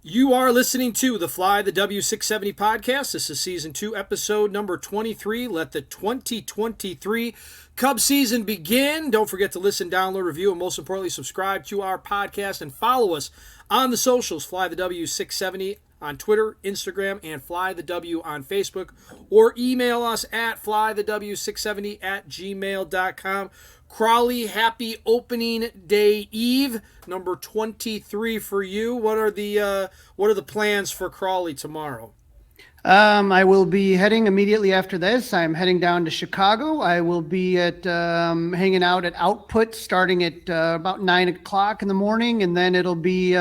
You are listening to the Fly the W670 podcast. This is season 2, episode number 23. Let the 2023 Cubs season begin. Don't forget to listen, download, review, and most importantly, subscribe to our podcast and follow us on the socials. Fly the W670 on Twitter, Instagram, and Fly the W on Facebook, or email us at flythew670@gmail.com. Crawly, happy opening day eve, number 23 for you. What are the plans for Crawly tomorrow? I will be heading immediately after this. I'm heading down to Chicago. I will be at hanging out at Output starting at about 9 o'clock in the morning, and then it'll be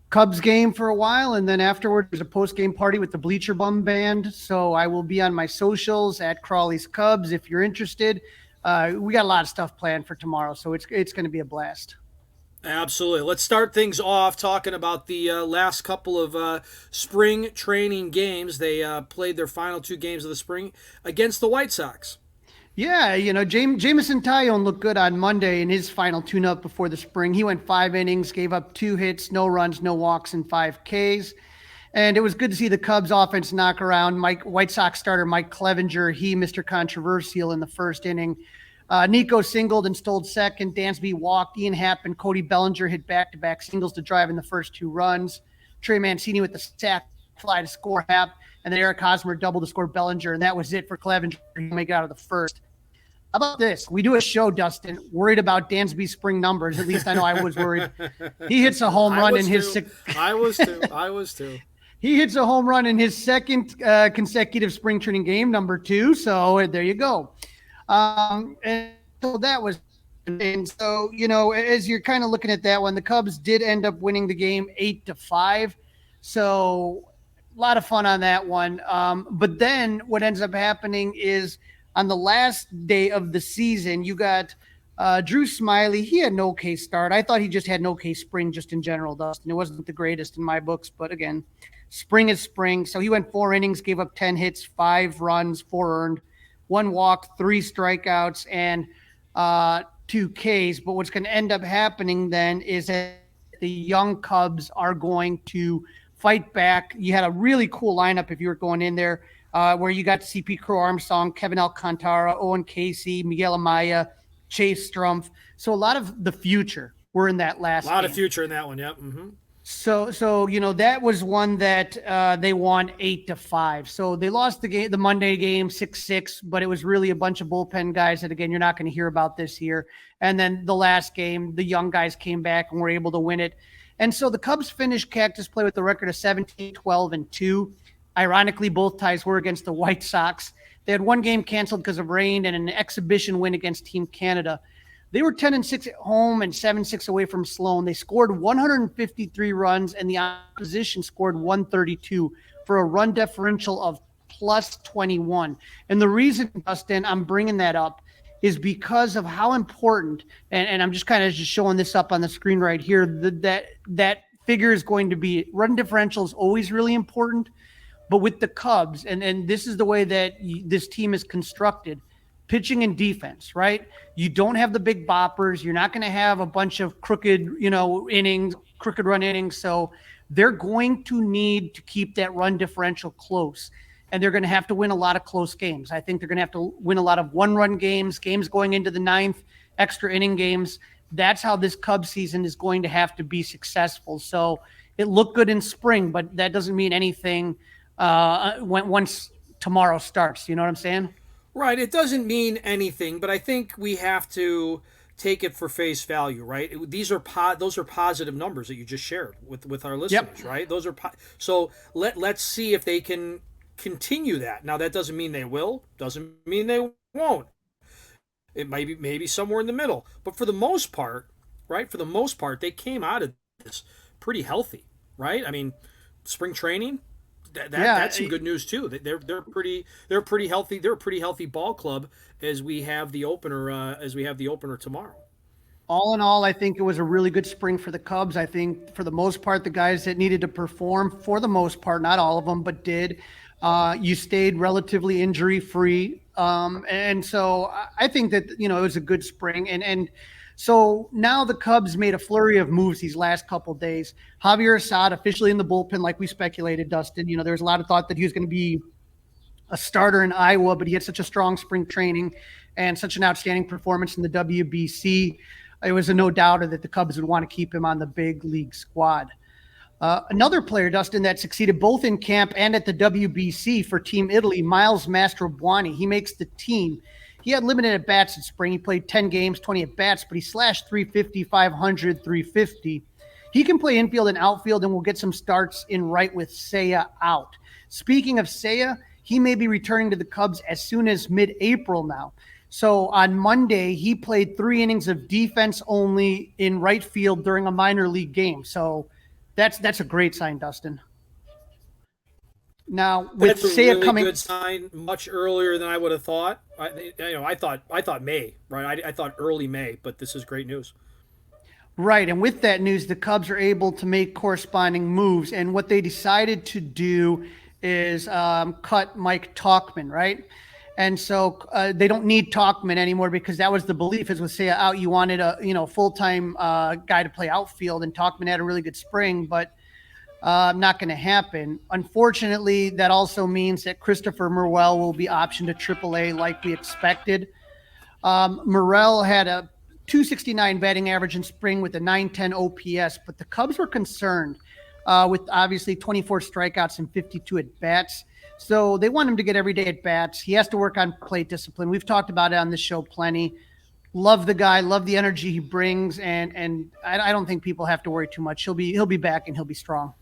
Cubs game for a while, and then afterward there's a post-game party with the Bleacher Bum Band. So I will be on my socials at Crawly's Cubs if you're interested. We got a lot of stuff planned for tomorrow, so it's going to be a blast. Absolutely. Let's start things off talking about the last couple of spring training games. They played their final 2 games of the spring against the White Sox. Yeah, Jameson Taillon looked good on Monday in his final tune-up before the spring. He went 5 innings, gave up 2 hits, no runs, no walks, and 5 Ks. And it was good to see the Cubs offense knock around White Sox starter Mike Clevinger. He, Mr. Controversial in the first inning. Nico singled and stole second. Dansby walked. Ian Happ and Cody Bellinger hit back-to-back singles to drive in the first 2 runs. Trey Mancini with the sac fly to score Happ. And then Eric Hosmer doubled to score Bellinger. And that was it for Clevinger. He make it out of the first. How about this? We do a show, Dustin, worried about Dansby's spring numbers. At least I know I was worried. He hits a home run in his I was too. He hits a home run in his second consecutive spring training game, number 2. So there you go. And so that was, and so, as you're kind of looking at that one, the Cubs did end up winning the game 8-5. So a lot of fun on that one. But then what ends up happening is on the last day of the season, you got Drew Smyly. He had an okay start. I thought he just had an okay spring just in general, Dustin. It wasn't the greatest in my books, but again, spring is spring. So he went 4 innings, gave up 10 hits, 5 runs, 4 earned, 1 walk, 3 strikeouts, and 2 Ks. But what's going to end up happening then is that the young Cubs are going to fight back. You had a really cool lineup if you were going in there where you got CP Crow Armstrong, Kevin Alcantara, Owen Casey, Miguel Amaya, Chase Strumpf. So a lot of the future were in that last game. A lot of future in that one, yep. Mm-hmm. So that was one that they won 8-5. So they lost the Monday game 6-6, but it was really a bunch of bullpen guys that, again, you're not going to hear about this year. And then the last game, the young guys came back and were able to win it. And so the Cubs finished Cactus play with a record of 17-12-2. Ironically, both ties were against the White Sox. They had 1 game canceled because of rain and an exhibition win against Team Canada. They were 10-6 at home and 7-6 away from Sloan. They scored 153 runs, and the opposition scored 132 for a run differential of plus 21. And the reason, Dustin, I'm bringing that up is because of how important, and I'm just kind of just showing this up on the screen right here, that figure is going to be, run differential is always really important. But with the Cubs, and this is the way that this team is constructed, pitching and defense, right? You don't have the big boppers. You're not going to have a bunch of crooked run innings. So they're going to need to keep that run differential close. And they're going to have to win a lot of close games. I think they're going to have to win a lot of 1-run games going into the 9th, extra inning games. That's how this Cubs season is going to have to be successful. So it looked good in spring, but that doesn't mean anything once tomorrow starts. You know what I'm saying? Right. It doesn't mean anything, but I think we have to take it for face value, right? Those are positive numbers that you just shared with our listeners, yep. Right? Those are so let's see if they can continue that. Now that doesn't mean they will, doesn't mean they won't. It might be maybe somewhere in the middle, but for the most part, right? For the most part, they came out of this pretty healthy, right? I mean, spring training. That's some good news too. They're pretty healthy. They're a pretty healthy ball club as we have the opener tomorrow. All in all, I think it was a really good spring for the Cubs. I think for the most part, the guys that needed to perform, for the most part, not all of them, but did. You stayed relatively injury free, and so I think that it was a good spring. And So now the Cubs made a flurry of moves these last couple of days. Javier Assad officially in the bullpen, like we speculated, Dustin. There was a lot of thought that he was going to be a starter in Iowa, but he had such a strong spring training and such an outstanding performance in the WBC. It was a no doubter that the Cubs would want to keep him on the big league squad. Another player, Dustin, that succeeded both in camp and at the WBC for Team Italy, Miles Mastrobuoni. He makes the team. He had limited at-bats in spring. He played 10 games, 20 at-bats, but he slashed 350, 500, 350. He can play infield and outfield, and will get some starts in right with Seiya out. Speaking of Seiya, he may be returning to the Cubs as soon as mid-April now. So on Monday, he played 3 innings of defense only in right field during a minor league game. So that's a great sign, Dustin. Now with That's a Seiya really coming, good sign, much earlier than I would have thought. I thought May, right? I thought early May, but this is great news. right? And with that news, the Cubs are able to make corresponding moves. And what they decided to do is cut Mike Tauchman, right? And so they don't need Tauchman anymore because that was the belief is with Seiya out, you wanted a full-time guy to play outfield, and Tauchman had a really good spring, but not going to happen. Unfortunately, that also means that Christopher Morel will be optioned to AAA like we expected. Morel had a 269 batting average in spring with a 910 OPS, but the Cubs were concerned with obviously 24 strikeouts and 52 at-bats. So they want him to get everyday at-bats. He has to work on plate discipline. We've talked about it on this show plenty. Love the guy, love the energy he brings, and I don't think people have to worry too much. He'll be back and he'll be strong.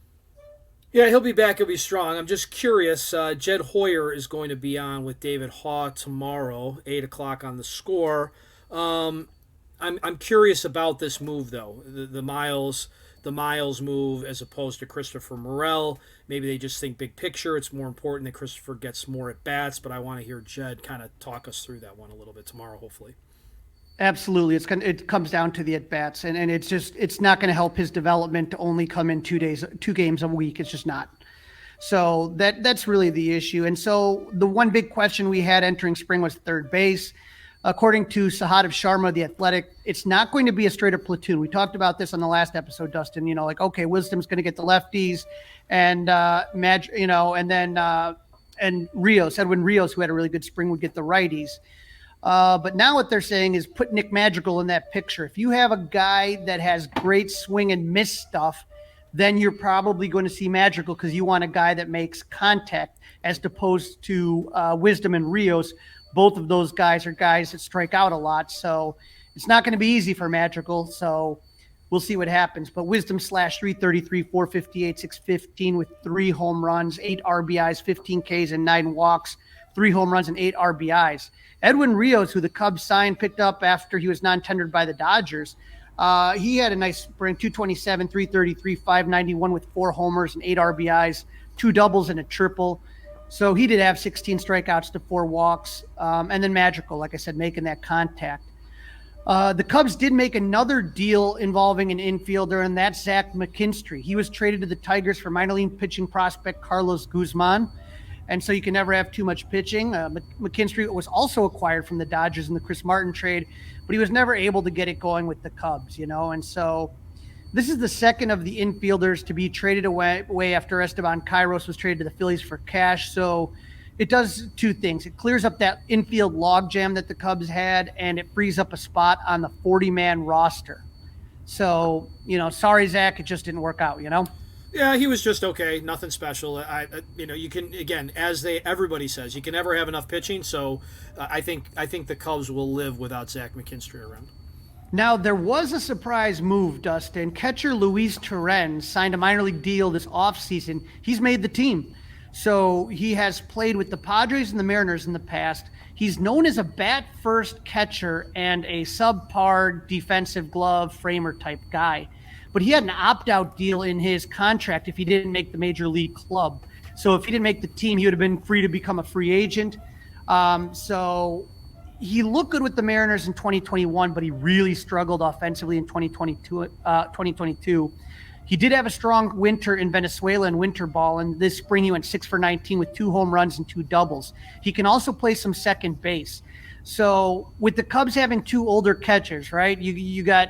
Yeah, he'll be back. He'll be strong. I'm just curious. Jed Hoyer is going to be on with David Haw tomorrow, 8:00 on the Score. I'm curious about this move though. The Miles move as opposed to Christopher Morel. Maybe they just think big picture. It's more important that Christopher gets more at bats. But I want to hear Jed kind of talk us through that one a little bit tomorrow, hopefully. Absolutely. It comes down to the at-bats, and it's not going to help his development to only come in 2 games a week. It's just not. So that's really the issue. And so the one big question we had entering spring was third base. According to Sahadev Sharma, the Athletic, it's not going to be a straight up platoon. We talked about this on the last episode, Dustin, okay, Wisdom's going to get the lefties and and Rios, Edwin Rios, who had a really good spring, would get the righties. But now what they're saying is put Nick Madrigal in that picture. If you have a guy that has great swing and miss stuff, then you're probably going to see Madrigal because you want a guy that makes contact as opposed to Wisdom and Rios. Both of those guys are guys that strike out a lot. So it's not going to be easy for Madrigal. So we'll see what happens. But Wisdom slashed 333, 458, 615 with 3 home runs, 8 RBIs, 15 Ks, and 9 walks, 3 home runs and 8 RBIs. Edwin Rios, who the Cubs signed, picked up after he was non-tendered by the Dodgers. He had a nice spring, 227, 333, 591 with 4 homers and 8 RBIs, 2 doubles and a triple. So he did have 16 strikeouts to 4 walks. And then Madrigal, like I said, making that contact. The Cubs did make another deal involving an infielder, and that's Zach McKinstry. He was traded to the Tigers for minor league pitching prospect Carlos Guzman. And so you can never have too much pitching. McKinstry was also acquired from the Dodgers in the Chris Martin trade, but he was never able to get it going with the Cubs, And so this is the second of the infielders to be traded away after Esteban Quiroz was traded to the Phillies for cash. So it does 2 things. It clears up that infield logjam that the Cubs had, and it frees up a spot on the 40-man roster. So, sorry, Zach, it just didn't work out, Yeah, he was just okay. Nothing special. You can, again, everybody says, you can never have enough pitching. So I think the Cubs will live without Zach McKinstry around. Now, there was a surprise move, Dustin. Catcher Luis Torrens signed a minor league deal this offseason. He's made the team. So he has played with the Padres and the Mariners in the past. He's known as a bat-first catcher and a subpar defensive glove framer type guy. But he had an opt-out deal in his contract if he didn't make the major league club. So if he didn't make the team, he would have been free to become a free agent. So he looked good with the Mariners in 2021, but he really struggled offensively in 2022. He did have a strong winter in Venezuela and winter ball, and this spring he went 6 for 19 with 2 home runs and 2 doubles. He can also play some second base. So with the Cubs having two older catchers, right? You got,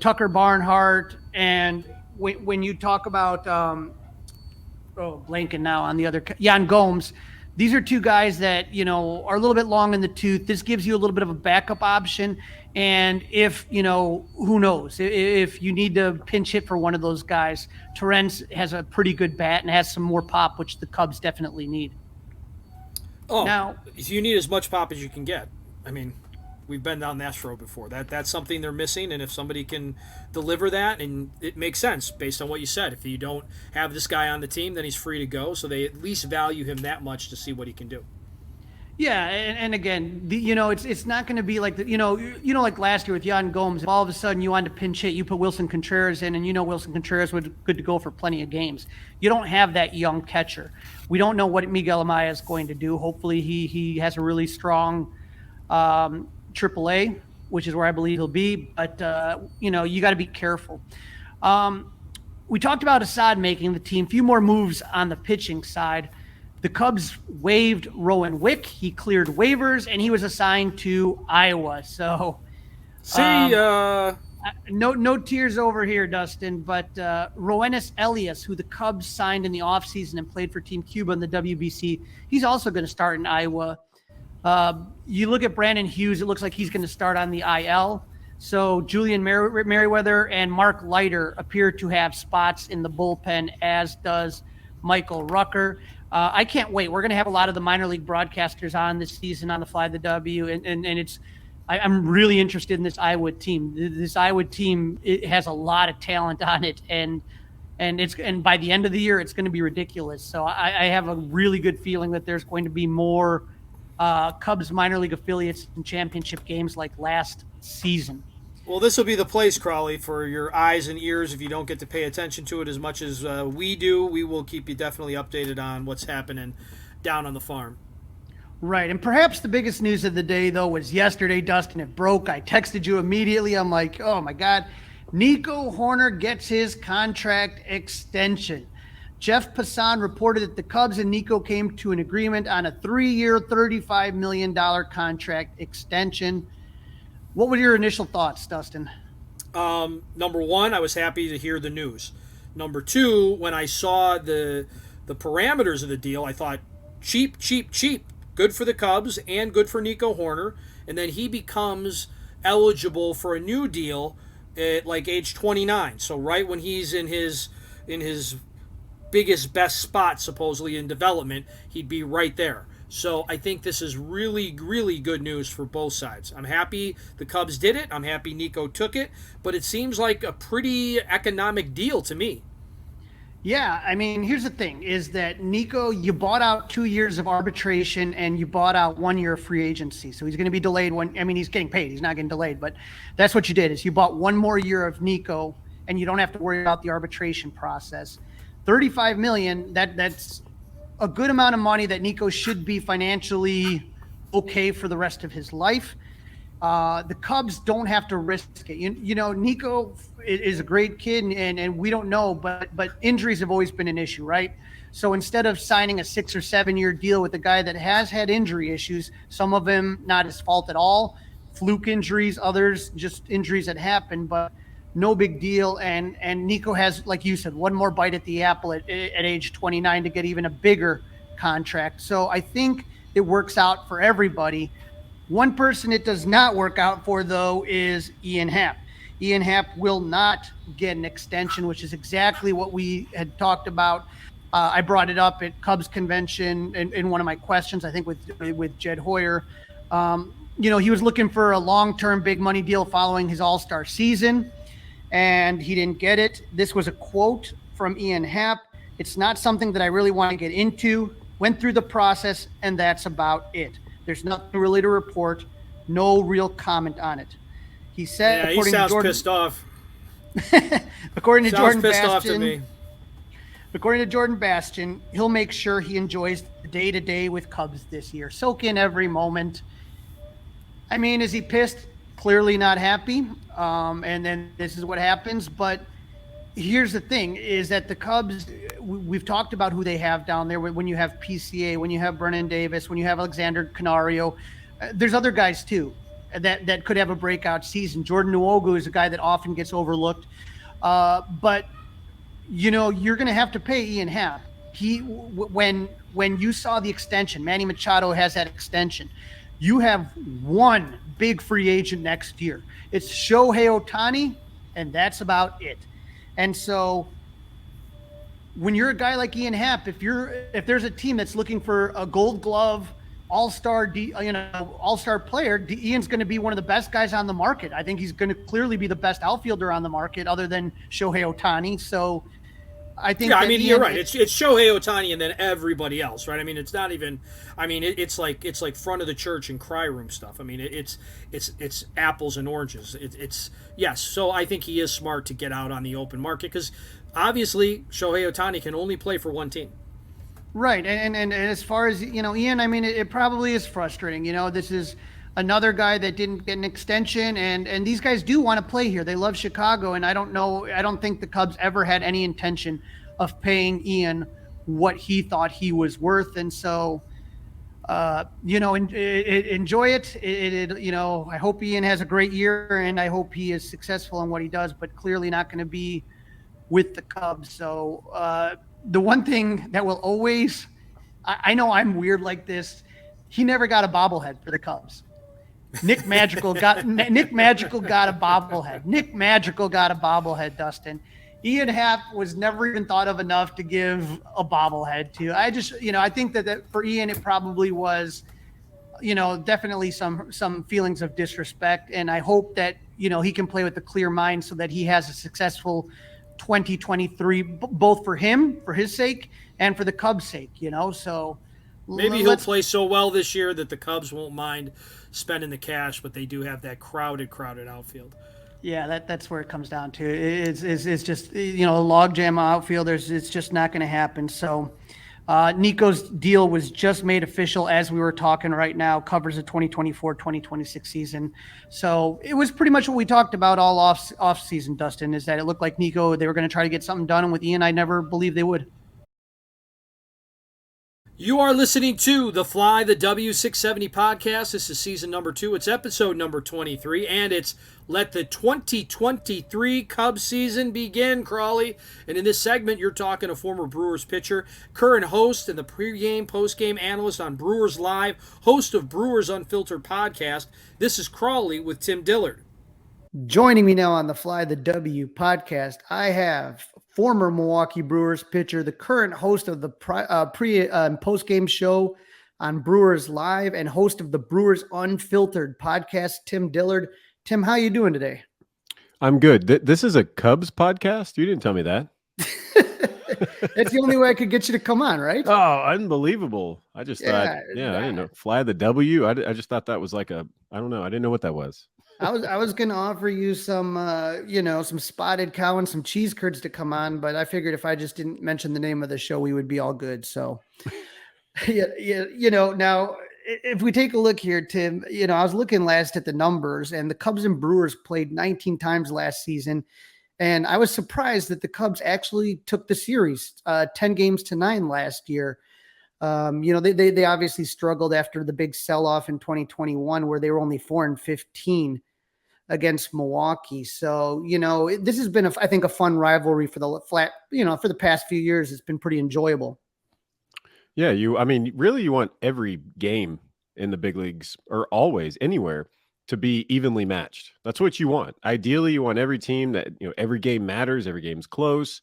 Tucker Barnhart, and when you talk about blanking now on the other, Yan Gomes. These are two guys that, are a little bit long in the tooth. This gives you a little bit of a backup option. And if, who knows, if you need to pinch hit for one of those guys, Torrens has a pretty good bat and has some more pop, which the Cubs definitely need. Oh, now, you need as much pop as you can get. I mean, we've been down that road before. That's something they're missing, and if somebody can deliver that, and it makes sense based on what you said. If you don't have this guy on the team, then he's free to go. So they at least value him that much to see what he can do. Yeah, and again, it's not going to be like like last year with Yan Gomes. If all of a sudden you wanted to pinch hit, you put Wilson Contreras in, and Wilson Contreras was good to go for plenty of games. You don't have that young catcher. We don't know what Miguel Amaya is going to do. Hopefully, he has a really strong AAA, which is where I believe he'll be. But you got to be careful. We talked about Assad making the team. A few more moves on the pitching side. The Cubs waived Rowan Wick. He cleared waivers, and he was assigned to Iowa. So, no tears over here, Dustin. But Roenis Elias, who the Cubs signed in the offseason and played for Team Cuba in the WBC, he's also going to start in Iowa. You look at Brandon Hughes, it looks like he's going to start on the IL. So Julian Merryweather and Mark Leiter appear to have spots in the bullpen, as does Michael Rucker. I can't wait. We're going to have a lot of the minor league broadcasters on this season on the Fly the W, and I'm really interested in this Iowa team. This Iowa team, it has a lot of talent on it, and by the end of the year, it's going to be ridiculous. So I have a really good feeling that there's going to be more Cubs minor league affiliates in championship games like last season. Well, this will be the place, Crawly, for your eyes and ears. If you don't get to pay attention to it as much as we do, we will keep you definitely updated on what's happening down on the farm. Right, and perhaps the biggest news of the day, though, was yesterday, Dustin. It broke. I texted you immediately. I'm like, oh, my God. Nico Hoerner gets his contract extension. Jeff Passan reported that the Cubs and Nico came to an agreement on a 3-year, $35 million contract extension. What were your initial thoughts, Dustin? Number one, I was happy to hear the news. Number two, when I saw the parameters of the deal, I thought, cheap. Good for the Cubs and good for Nico Hoerner. And then he becomes eligible for a new deal at like age 29. So right when he's in his biggest, best spot, supposedly in development, he'd be right there. So I think this is really, really good news for both sides. I'm happy the Cubs did it. I'm happy Nico took it. But it seems like a pretty economic deal to me. Yeah, I mean, here's the thing, is that Nico, you bought out 2 years of arbitration and you bought out 1 year of free agency. So he's going to be delayed he's getting paid. He's not getting delayed. But that's what you did, is you bought 1 more year of Nico and you don't have to worry about the arbitration process. $35 million, that's a good amount of money that Nico should be financially okay for the rest of his life. The Cubs don't have to risk it. Nico is a great kid, and we don't know, but injuries have always been an issue, right? So instead of signing a 6 or 7 year deal with a guy that has had injury issues, some of them not his fault at all, fluke injuries, others just injuries that happen, but no big deal. And Nico has, like you said, 1 more bite at the apple at age 29 to get even a bigger contract. So I think it works out for everybody. One person it does not work out for, though, is Ian Happ. Ian Happ will not get an extension, which is exactly what we had talked about. I brought it up at Cubs convention in one of my questions, I think with Jed Hoyer. He was looking for a long-term big money deal following his all-star season, and he didn't get it. This was a quote from Ian Happ. "It's not something that I really want to get into. Went through the process, and that's about it. There's nothing really to report. No real comment on it." He said, he sounds pissed off. According to Jordan pissed Bastian, off to me. According to Jordan Bastian, he'll make sure he enjoys the day-to-day with Cubs this year. Soak in every moment. I mean, is he pissed? Clearly not happy. And then this is what happens. But here's the thing, is that the Cubs, we've talked about who they have down there. When you have PCA, when you have Brennan Davis, when you have Alexander Canario, There's other guys too that could have a breakout season. Jordan Nwogu is a guy that often gets overlooked, but you're going to have to pay Ian Happ. When you saw the extension, Manny Machado has that extension. You have one big free agent next year. It's Shohei Ohtani, and that's about it. And so when you're a guy like Ian Happ, if there's a team that's looking for a Gold Glove, all-star player, Ian's going to be one of the best guys on the market. I think he's going to clearly be the best outfielder on the market other than Shohei Ohtani. So I think you're right. It's Shohei Ohtani and then everybody else, right? I mean, it's not even. I mean, it's like front of the church and cry room stuff. I mean, it's apples and oranges. It's yes. So I think he is smart to get out on the open market because obviously Shohei Ohtani can only play for one team. Right, and as far as Ian, I mean, it probably is frustrating. This is another guy that didn't get an extension, and these guys do want to play here. They love Chicago, and I don't think the Cubs ever had any intention of paying Ian what he thought he was worth, and so enjoy it. I hope Ian has a great year, and I hope he is successful in what he does, but clearly not going to be with the Cubs. So the one thing that will always, I know I'm weird like this, he never got a bobblehead for the Cubs. Nick Madrigal got a bobblehead. Nick Madrigal got a bobblehead, Dustin. Ian Happ was never even thought of enough to give a bobblehead to. I think that for Ian, it probably was, definitely some feelings of disrespect. And I hope that, he can play with a clear mind so that he has a successful 2023, both for him, for his sake, and for the Cubs' sake, so maybe he'll play so well this year that the Cubs won't mind spending the cash, but they do have that crowded outfield. Yeah, that's where it comes down to. It's just, a logjam outfielders. It's just not going to happen. So Nico's deal was just made official as we were talking right now, covers the 2024-2026 season. So it was pretty much what we talked about all off season, Dustin, is that it looked like Nico, they were going to try to get something done. And with Ian, I never believed they would. You are listening to the Fly the W670 podcast. This is season number 2. It's episode number 23, and it's Let the 2023 Cubs season begin, Crawly. And in this segment, you're talking to former Brewers pitcher, current host and the pregame, postgame analyst on Brewers Live, host of Brewers Unfiltered podcast. This is Crawly with Tim Dillard. Joining me now on the Fly the W podcast, I have former Milwaukee Brewers pitcher, the current host of the pre and post-game show on Brewers Live, and host of the Brewers Unfiltered podcast, Tim Dillard. Tim, how you doing today? I'm good. This is a Cubs podcast? You didn't tell me that. That's the only way I could get you to come on, right? Oh, unbelievable. I just thought, I didn't know. Fly the W. I just thought that was like I don't know. I didn't know what that was. I was going to offer you some, some spotted cow and some cheese curds to come on, but I figured if I just didn't mention the name of the show, we would be all good. So, now if we take a look here, Tim, I was looking last at the numbers, and the Cubs and Brewers played 19 times last season. And I was surprised that the Cubs actually took the series 10-9 last year. They obviously struggled after the big sell-off in 2021, where they were only 4-15 against Milwaukee. So, this has been, I think, a fun rivalry for for the past few years. It's been pretty enjoyable. Yeah. You want every game in the big leagues, or always anywhere, to be evenly matched. That's what you want. Ideally, you want every team that, every game matters, every game's close.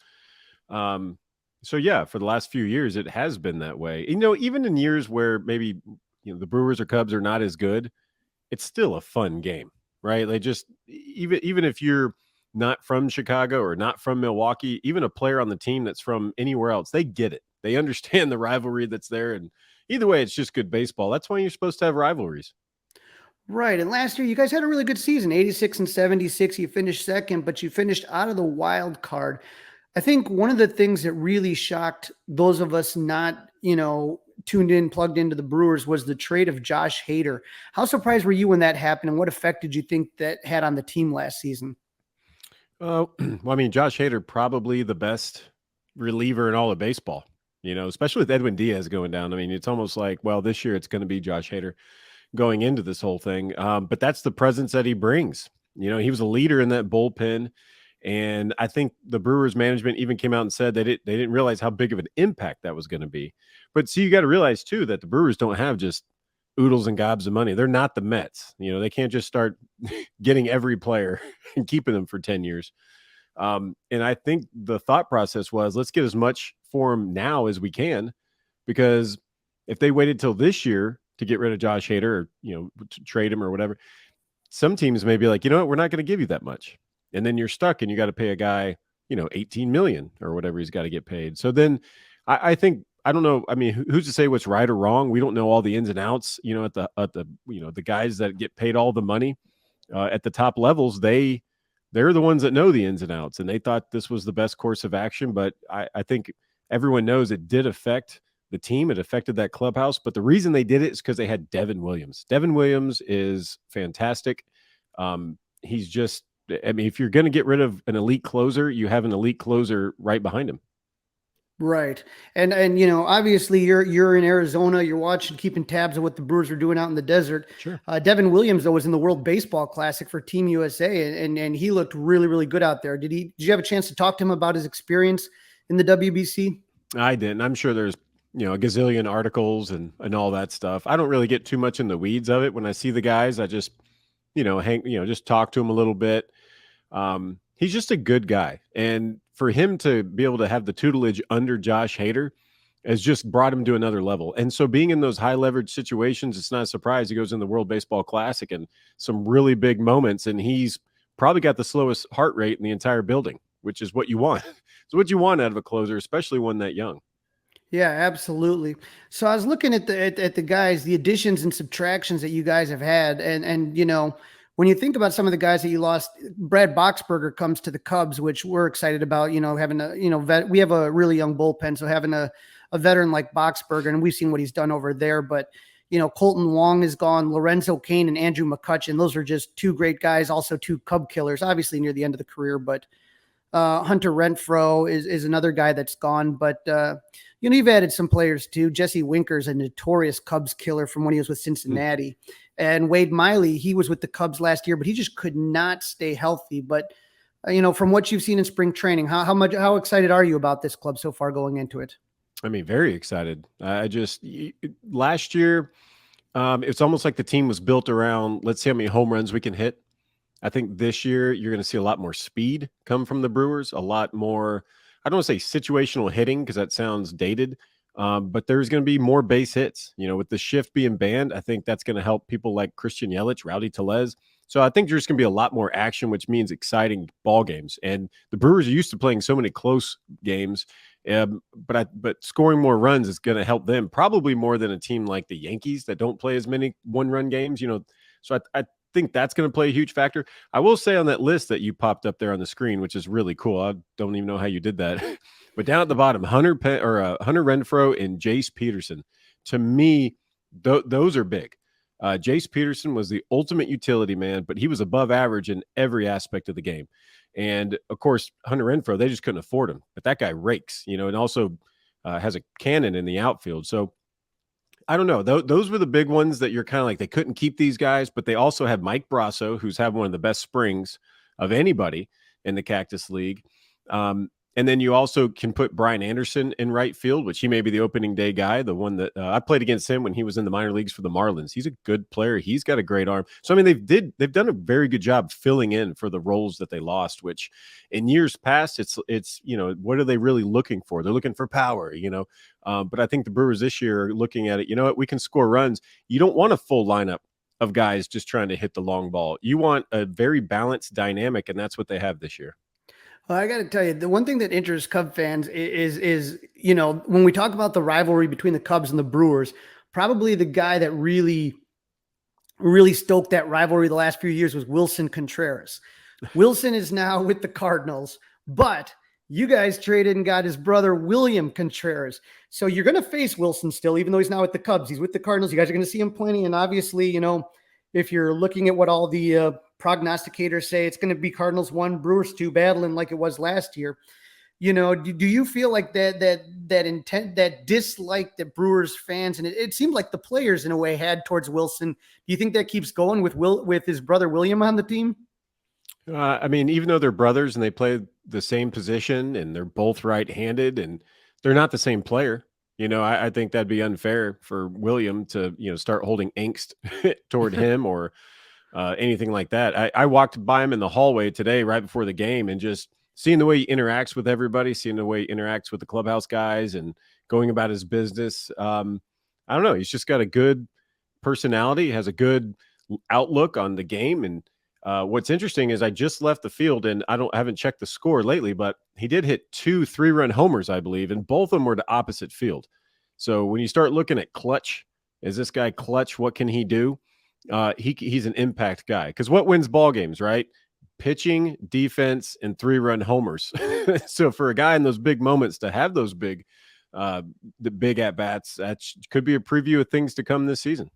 So yeah, for the last few years, it has been that way. Even in years where maybe, the Brewers or Cubs are not as good, it's still a fun game, right? Like, just even if you're not from Chicago or not from Milwaukee, even a player on the team that's from anywhere else, they get it. They understand the rivalry that's there. And either way, it's just good baseball. That's why you're supposed to have rivalries. Right. And last year, you guys had a really good season, 86-76. You finished second, but you finished out of the wild card. I think one of the things that really shocked those of us not, tuned in, plugged into the Brewers, was the trade of Josh Hader. How surprised were you when that happened, and what effect did you think that had on the team last season? Josh Hader, probably the best reliever in all of baseball, especially with Edwin Diaz going down. I mean, it's almost like, well, this year it's going to be Josh Hader. going into this whole thing. But that's the presence that he brings. You know, he was a leader in that bullpen. And I think the Brewers management even came out and said that they didn't realize how big of an impact that was going to be. But see, you got to realize too that the Brewers don't have just oodles and gobs of money. They're not the Mets. You know, they can't just start getting every player and keeping them for 10 years. And I think the thought process was, let's get as much for him now as we can, because if they waited till this year to get rid of Josh Hader or, you know, to trade him or whatever, some teams may be like, you know what, we're not going to give you that much. And then you're stuck and you got to pay a guy, you know, 18 million or whatever he's got to get paid. So then I think, I don't know. I mean, who's to say what's right or wrong? We don't know all the ins and outs, you know, at the, you know, the guys that get paid all the money at the top levels, they're the ones that know the ins and outs, and they thought this was the best course of action. But I think everyone knows it did affect the team. It affected that clubhouse. But the reason they did it is because they had Devin Williams. Devin Williams is fantastic. He's just, I mean, if you're going to get rid of an elite closer, you have an elite closer right behind him. Right. And you know, obviously you're in Arizona, you're watching, keeping tabs of what the Brewers are doing out in the desert. Sure. Devin Williams, though, was in the World Baseball Classic for Team USA, and he looked really, really good out there. Did you have a chance to talk to him about his experience in the WBC? I didn't. I'm sure there's, you know, a gazillion articles and all that stuff. I don't really get too much in the weeds of it. When I see the guys, I just, you know, just talk to him a little bit. He's just a good guy. And for him to be able to have the tutelage under Josh Hader has just brought him to another level. And so being in those high leverage situations, it's not a surprise he goes in the World Baseball Classic and some really big moments. And he's probably got the slowest heart rate in the entire building, which is what you want. It's what you want out of a closer, especially one that young. Yeah, absolutely. So I was looking at the guys, the additions and subtractions that you guys have had. And, you know, when you think about some of the guys that you lost, Brad Boxberger comes to the Cubs, which we're excited about, you know, having a, you know, we have a really young bullpen. So having a veteran like Boxberger, and we've seen what he's done over there, but, you know, Colton Wong is gone, Lorenzo Cain and Andrew McCutchen. Those are just two great guys, also two Cub killers, obviously near the end of the career, but Hunter Renfroe is another guy that's gone, but you know, you've added some players too. Jesse Winker's a notorious Cubs killer from when he was with Cincinnati. And Wade Miley, he was with the Cubs last year, but he just could not stay healthy. But, you know, from what you've seen in spring training, how excited are you about this club so far going into it? I mean, very excited. Last year, it's almost like the team was built around, let's see how many home runs we can hit. I think this year you're going to see a lot more speed come from the Brewers, a lot more, I don't want to say situational hitting because that sounds dated, but there's going to be more base hits. You know, with the shift being banned, I think that's going to help people like Christian Yelich, Rowdy Tellez. So I think there's going to be a lot more action, which means exciting ball games. And the Brewers are used to playing so many close games, but scoring more runs is going to help them probably more than a team like the Yankees that don't play as many one-run games. You know, so I think that's going to play a huge factor. I will say on that list that you popped up there on the screen, which is really cool. I don't even know how you did that, but down at the bottom, Hunter Renfroe and Jace Peterson. To me, those are big. Jace Peterson was the ultimate utility man, but he was above average in every aspect of the game. And of course, Hunter Renfroe, they just couldn't afford him, but that guy rakes, you know, and also has a cannon in the outfield. So I don't know. Those were the big ones that you're kind of like, they couldn't keep these guys, but they also have Mike Brasso, who's had one of the best springs of anybody in the Cactus League. And then you also can put Brian Anderson in right field, which he may be the opening day guy, the one that I played against him when he was in the minor leagues for the Marlins. He's a good player. He's got a great arm. So, I mean, they've done a very good job filling in for the roles that they lost, which in years past, it's, you know, what are they really looking for? They're looking for power, you know, but I think the Brewers this year are looking at it, you know what, we can score runs. You don't want a full lineup of guys just trying to hit the long ball. You want a very balanced dynamic, and that's what they have this year. Well, I got to tell you, the one thing that interests Cub fans is, you know, when we talk about the rivalry between the Cubs and the Brewers, probably the guy that really stoked that rivalry the last few years was Willson Contreras. Willson is now with the Cardinals, but you guys traded and got his brother, William Contreras. So you're going to face Willson still, even though he's now with the Cubs. He's with the Cardinals. You guys are going to see him plenty. And obviously, you know, if you're looking at what all the prognosticators say, it's going to be Cardinals 1, Brewers 2 battling like it was last year. Do you feel like that intent, that dislike that Brewers fans, and it seemed like the players in a way had towards Wilson, do you think that keeps going with his brother William on the team? I mean, even though they're brothers and they play the same position and they're both right-handed and they're not the same player, I think that'd be unfair for William to, start holding angst toward him or anything like that. I walked by him in the hallway today right before the game and just seeing the way he interacts with everybody, seeing the way he interacts with the clubhouse guys and going about his business. I don't know. He's just got a good personality, has a good outlook on the game. And what's interesting is I just left the field and I haven't checked the score lately, but he did hit 2 3-run homers, I believe, and both of them were to opposite field. So when you start looking at clutch, is this guy clutch? What can he do? He's an impact guy, because what wins ball games, right? Pitching, defense, and 3-run homers. So for a guy in those big moments to have those big at bats, that could be a preview of things to come this season.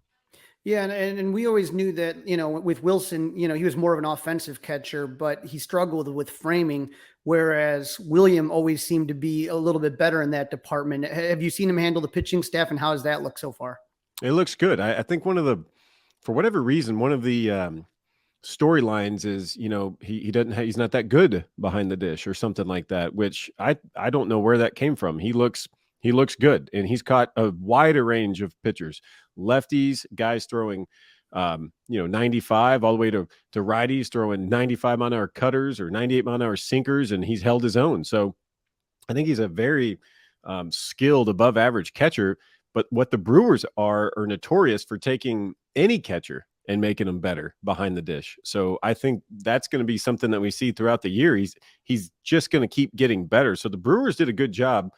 Yeah, and we always knew that, with Wilson, he was more of an offensive catcher, but he struggled with framing, whereas William always seemed to be a little bit better in that department. Have you seen him handle the pitching staff, and how does that look so far? It looks good. I think for whatever reason, one of the storylines is, he's not that good behind the dish or something like that, which I don't know where that came from. He looks good, and he's caught a wider range of pitchers, lefties, guys throwing 95 all the way to righties throwing 95-mile-an-hour cutters or 98-mile-an-hour sinkers, and he's held his own. So I think he's a very skilled above average catcher. But what the Brewers are notorious for taking any catcher and making them better behind the dish. So I think that's going to be something that we see throughout the year. He's just going to keep getting better. So the Brewers did a good job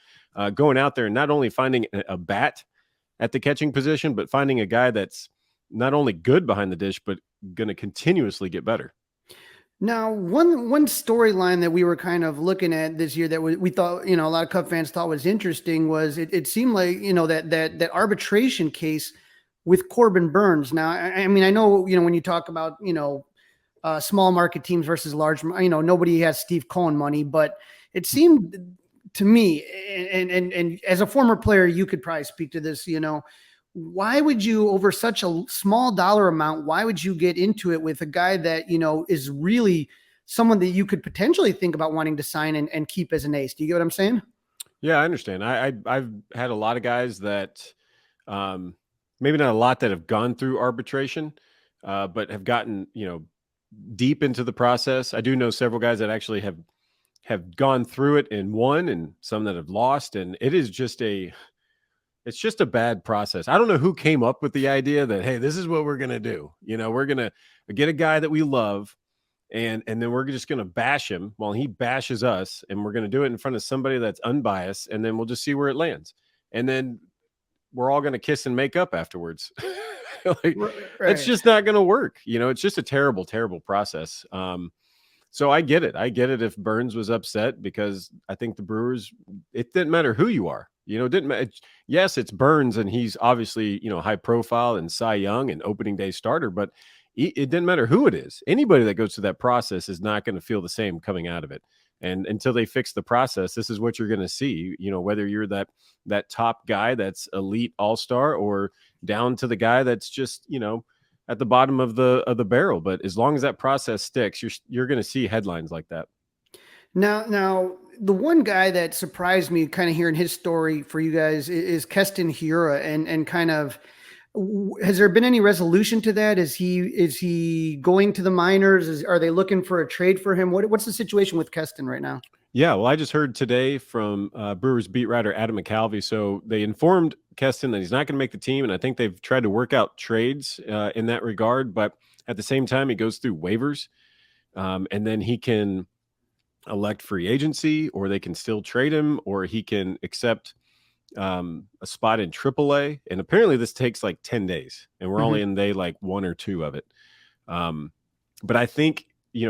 going out there and not only finding a bat at the catching position, but finding a guy that's not only good behind the dish, but going to continuously get better. Now, one storyline that we were kind of looking at this year that we thought, a lot of Cub fans thought was interesting was it seemed like, that arbitration case with Corbin Berns. Now, I mean, I know, when you talk about, small market teams versus large, nobody has Steve Cohen money, but it seemed to me, and as a former player, you could probably speak to this, why would you, over such a small dollar amount, why would you get into it with a guy that, is really someone that you could potentially think about wanting to sign and keep as an ace? Do you get what I'm saying? Yeah, I understand. I've had a lot of guys that, maybe not a lot that have gone through arbitration, but have gotten, deep into the process. I do know several guys that actually have gone through it and won, and some that have lost. And it is just it's just a bad process. I don't know who came up with the idea that, hey, this is what we're going to do. We're going to get a guy that we love, and then we're just going to bash him while he bashes us, and we're going to do it in front of somebody that's unbiased, and then we'll just see where it lands. And then we're all going to kiss and make up afterwards. Right. It's just not going to work. It's just a terrible, terrible process. So I get it. I get it if Berns was upset, because I think the Brewers, it didn't matter who you are. It didn't matter. Yes, it's Berns, and he's obviously, high profile and Cy Young and opening day starter, but it didn't matter who it is. Anybody that goes through that process is not going to feel the same coming out of it. And until they fix the process, this is what you're going to see, whether you're that top guy that's elite all-star or down to the guy that's just, at the bottom of the barrel. But as long as that process sticks, you're going to see headlines like that. Now, the one guy that surprised me kind of hearing his story for you guys is Keston Hiura, and kind of, has there been any resolution to that? Is he going to the minors? Are they looking for a trade for him? What's the situation with Keston right now? Yeah, well, I just heard today from Brewers beat writer Adam McCalvy. So they informed Keston that he's not going to make the team, and I think they've tried to work out trades in that regard. But at the same time, he goes through waivers, and then he can elect free agency, or they can still trade him, or he can accept a spot in AAA. And apparently this takes like 10 days, and we're only in day like 1 or 2 of it. But I think,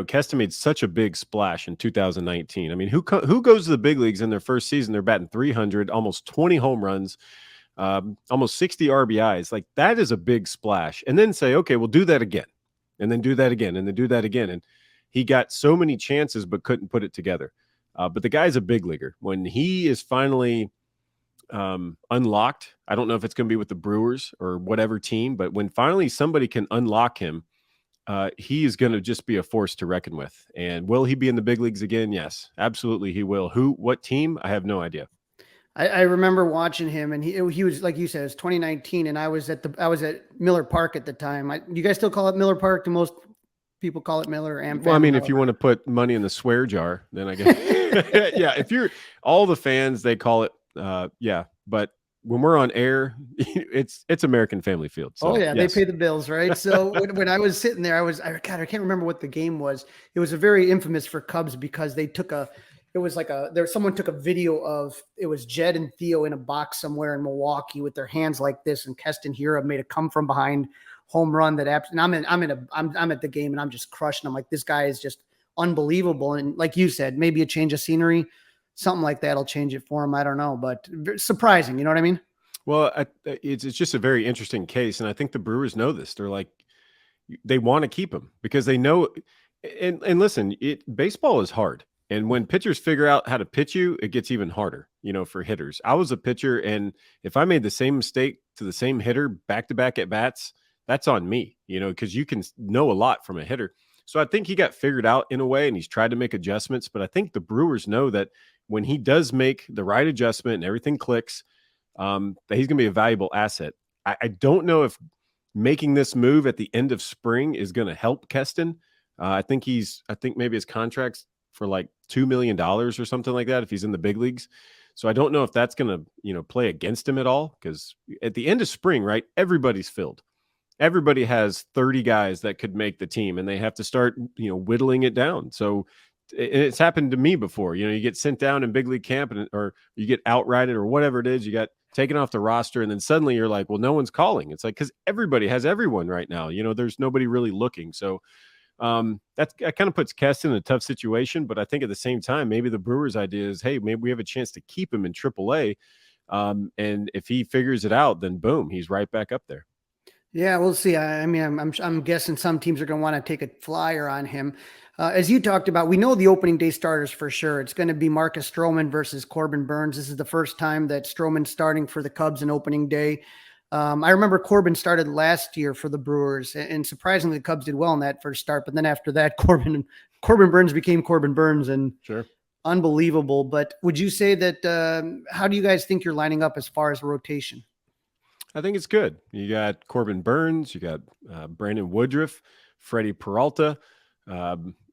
Keston made such a big splash in 2019. I mean, who goes to the big leagues in their first season? They're batting 300, almost 20 home runs, almost 60 RBIs. Like, that is a big splash. And then say, okay, we'll do that again, and then do that again, and then do that again. And he got so many chances, but couldn't put it together. But the guy's a big leaguer. When he is finally unlocked, I don't know if it's going to be with the Brewers or whatever team, but when finally somebody can unlock him, he is going to just be a force to reckon with. And will he be in the big leagues again? Yes, absolutely he will. What team? I have no idea. I remember watching him, and he was, like you said, it was 2019, and I was at Miller Park at the time. You guys still call it Miller Park? Do most people call it Miller? And well, I mean, Miller. if you want to put money in the swear jar, then I guess yeah. If you're all the fans, they call it yeah. But when we're on air, it's American Family Field. So, yes. They pay the bills, right? So when I was sitting there, I can't remember what the game was. It was a very infamous for Cubs because they took someone took a video of, it was Jed and Theo in a box somewhere in Milwaukee with their hands like this, and Keston Hiura made a come from behind home run and I'm at the game and I'm just crushing. I'm like, this guy is just unbelievable. And like you said, maybe a change of scenery, something like that'll change it for him. I don't know, but surprising. You know what I mean? Well, it's just a very interesting case. And I think the Brewers know this. They're like, they want to keep him because they know, and listen, baseball is hard. And when pitchers figure out how to pitch you, it gets even harder, for hitters. I was a pitcher, and if I made the same mistake to the same hitter back-to-back at bats, that's on me, because you can know a lot from a hitter. So I think he got figured out in a way, and he's tried to make adjustments. But I think the Brewers know that when he does make the right adjustment and everything clicks, that he's going to be a valuable asset. I don't know if making this move at the end of spring is going to help Keston. I think maybe his contract's for like $2 million or something like that if he's in the big leagues. So I don't know if that's going to, play against him at all, because at the end of spring, right, everybody's filled. Everybody has 30 guys that could make the team, and they have to start, whittling it down. So it's happened to me before. You get sent down in big league camp or you get outrighted or whatever it is, you got taken off the roster, and then suddenly you're like, well, no one's calling. It's like, because everybody has everyone right now. There's nobody really looking. So that kind of puts Keston in a tough situation, but I think at the same time, maybe the Brewers' idea is, hey, maybe we have a chance to keep him in AAA. And if he figures it out, then boom, he's right back up there. Yeah, we'll see. I mean, I'm guessing some teams are going to want to take a flyer on him. As you talked about, we know the opening day starters for sure. It's going to be Marcus Stroman versus Corbin Berns. This is the first time that Stroman's starting for the Cubs in opening day. I remember Corbin started last year for the Brewers, and surprisingly, the Cubs did well in that first start. But then after that, Corbin Berns became Corbin Berns, and sure, unbelievable. But would you say that? How do you guys think you're lining up as far as rotation? I think it's good. You got Corbin Berns, you got Brandon Woodruff, Freddie Peralta,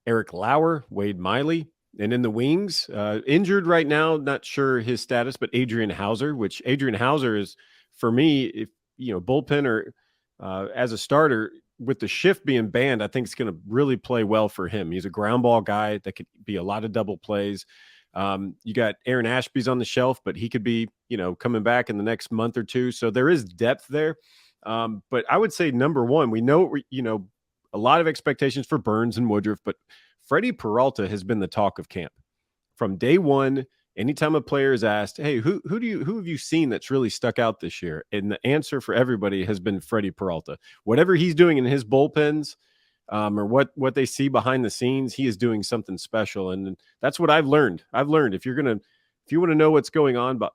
Eric Lauer, Wade Miley. And in the wings, injured right now, not sure his status, but Adrian Hauser, which Adrian Hauser is, for me, if bullpen or as a starter, with the shift being banned, I think it's going to really play well for him. He's a ground ball guy that could be a lot of double plays. You got Aaron Ashby's on the shelf, but he could be, coming back in the next month or two. So there is depth there. But I would say number one, we know, a lot of expectations for Berns and Woodruff, but Freddie Peralta has been the talk of camp from day one. Anytime a player is asked, hey, who have you seen that's really stuck out this year? And the answer for everybody has been Freddie Peralta. Whatever he's doing in his bullpens, or what they see behind the scenes, he is doing something special. And that's what I've learned. If you want to know what's going on, but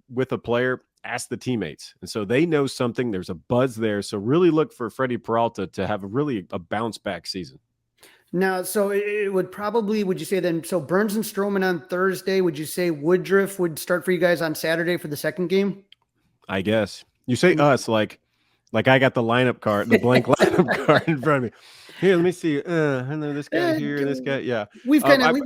with a player, ask the teammates. And so they know something. There's a buzz there. So really look for Freddie Peralta to have a bounce back season. Now, so it would probably, would you say then, so Berns and Stroman on Thursday, would you say Woodruff would start for you guys on Saturday for the second game? I guess. You say us like I got the lineup card, the blank lineup card in front of me. Here, let me see. I know this guy here, this guy. Yeah. We've kind of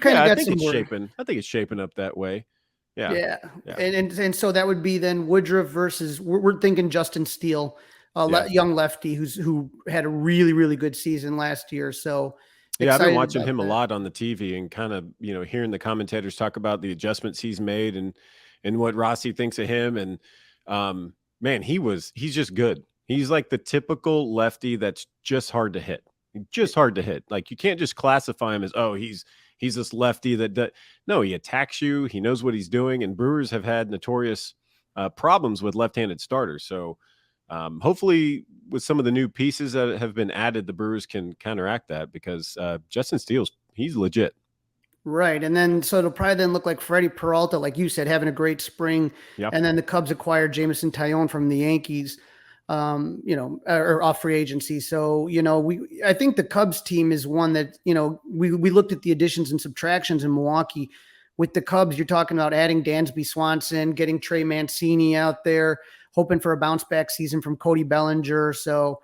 got some more. I think it's shaping up that way. Yeah. And so that would be then Woodruff versus, we're thinking Justin Steele. Young lefty who had a really, really good season last year. So I've been watching him a lot on the TV and kind of, hearing the commentators talk about the adjustments he's made and what Rossi thinks of him. And man, he's just good. He's like the typical lefty that's just hard to hit. Like you can't just classify him as, oh, he's this lefty no, he attacks you. He knows what he's doing. And Brewers have had notorious problems with left-handed starters. So hopefully with some of the new pieces that have been added, the Brewers can counteract that because Justin Steele's, he's legit. Right. And then, so it'll probably then look like Freddie Peralta, like you said, having a great spring. Yeah. And then the Cubs acquired Jameson Taillon from the Yankees, or off free agency. So, I think the Cubs team is one that, we looked at the additions and subtractions in Milwaukee. With the Cubs, you're talking about adding Dansby Swanson, getting Trey Mancini out there, hoping for a bounce back season from Cody Bellinger. So,